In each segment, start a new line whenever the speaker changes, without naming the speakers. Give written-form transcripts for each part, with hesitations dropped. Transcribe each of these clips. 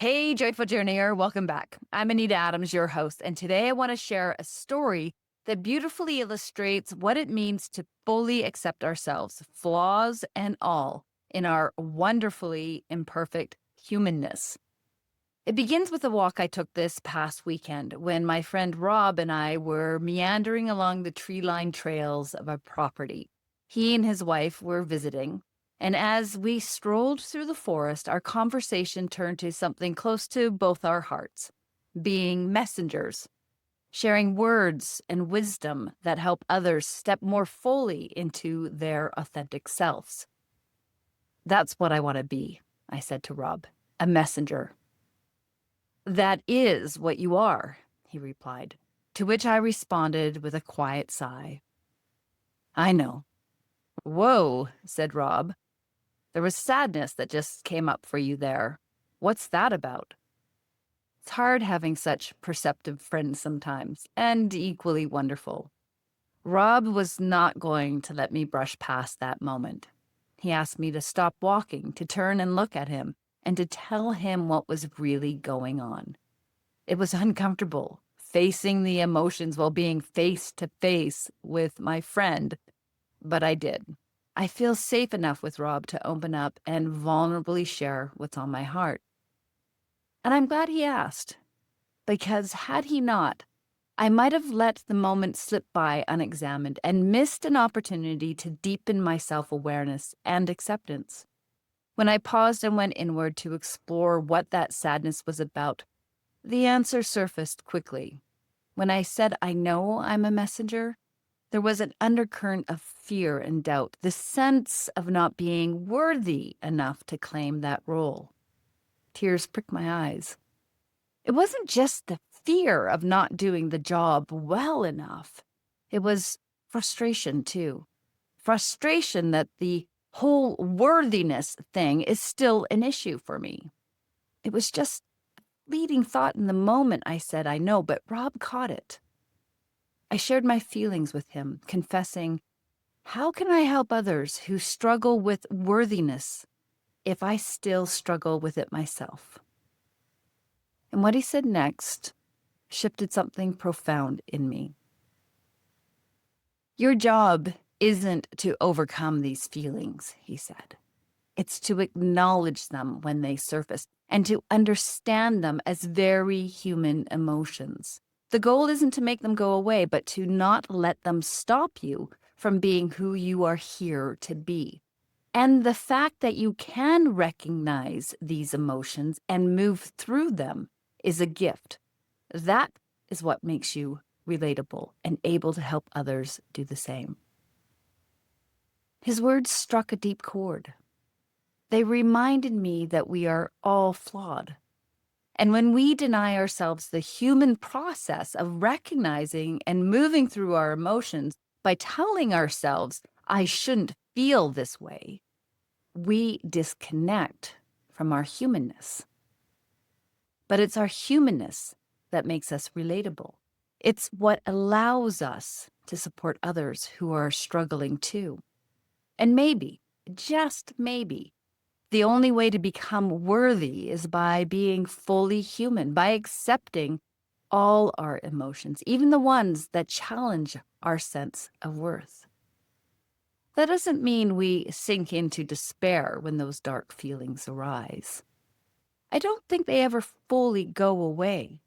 Hey, Joyful Journeyer, welcome back. I'm Anita Adams, your host, and today I want to share a story that beautifully illustrates what it means to fully accept ourselves, flaws and all, in our wonderfully imperfect humanness. It begins with a walk I took this past weekend when my friend Rob and I were meandering along the tree-lined trails of a property. He and his wife were visiting, and as we strolled through the forest, our conversation turned to something close to both our hearts, being messengers, sharing words and wisdom that help others step more fully into their authentic selves. That's what I want to be, I said to Rob, a messenger. That is what you are, he replied, to which I responded with a quiet sigh. I know. Whoa, said Rob. There was sadness that just came up for you there. What's that about? It's hard having such perceptive friends sometimes, and equally wonderful. Rob was not going to let me brush past that moment. He asked me to stop walking, to turn and look at him, and to tell him what was really going on. It was uncomfortable, facing the emotions while being face to face with my friend, but I did. I feel safe enough with Rob to open up and vulnerably share what's on my heart. And I'm glad he asked, because had he not, I might have let the moment slip by unexamined and missed an opportunity to deepen my self-awareness and acceptance. When I paused and went inward to explore what that sadness was about, the answer surfaced quickly. When I said I know I'm a messenger, there was an undercurrent of fear and doubt, the sense of not being worthy enough to claim that role. Tears pricked my eyes. It wasn't just the fear of not doing the job well enough. It was frustration, too. Frustration that the whole worthiness thing is still an issue for me. It was just a fleeting thought in the moment I said I know, but Rob caught it. I shared my feelings with him, confessing, how can I help others who struggle with worthiness if I still struggle with it myself? And what he said next shifted something profound in me. Your job isn't to overcome these feelings, he said. It's to acknowledge them when they surface and to understand them as very human emotions. The goal isn't to make them go away, but to not let them stop you from being who you are here to be. And the fact that you can recognize these emotions and move through them is a gift. That is what makes you relatable and able to help others do the same. His words struck a deep chord. They reminded me that we are all flawed. And when we deny ourselves the human process of recognizing and moving through our emotions by telling ourselves, I shouldn't feel this way, we disconnect from our humanness. But it's our humanness that makes us relatable. It's what allows us to support others who are struggling too. And maybe, just maybe, the only way to become worthy is by being fully human, by accepting all our emotions, even the ones that challenge our sense of worth. That doesn't mean we sink into despair when those dark feelings arise. I don't think they ever fully go away.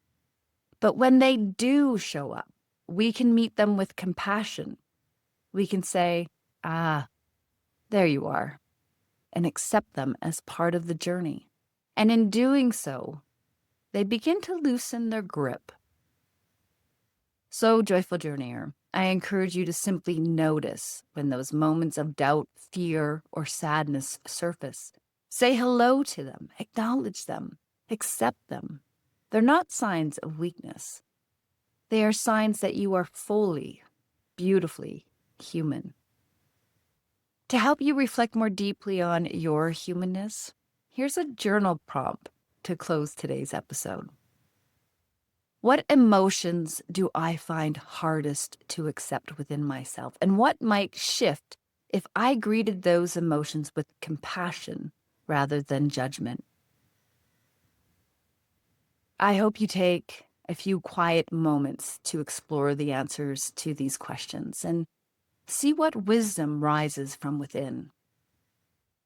But when they do show up, we can meet them with compassion. We can say, there you are, and accept them as part of the journey. And in doing so, they begin to loosen their grip. So, Joyful Journeyer, I encourage you to simply notice when those moments of doubt, fear, or sadness surface. Say hello to them, acknowledge them, accept them. They're not signs of weakness. They are signs that you are fully, beautifully human. To help you reflect more deeply on your humanness, here's a journal prompt to close today's episode. What emotions do I find hardest to accept within myself? And what might shift if I greeted those emotions with compassion rather than judgment? I hope you take a few quiet moments to explore the answers to these questions and see what wisdom rises from within.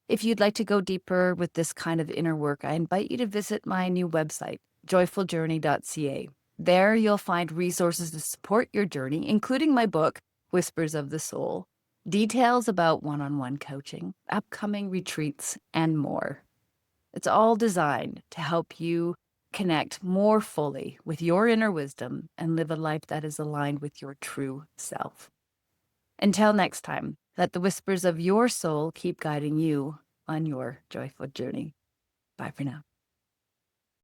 If you'd like to go deeper with this kind of inner work, I invite you to visit my new website, joyfuljourney.ca. There you'll find resources to support your journey, including my book, Whispers of the Soul, details about one-on-one coaching, upcoming retreats, and more. It's all designed to help you connect more fully with your inner wisdom and live a life that is aligned with your true self. Until next time, let the whispers of your soul keep guiding you on your joyful journey. Bye for now.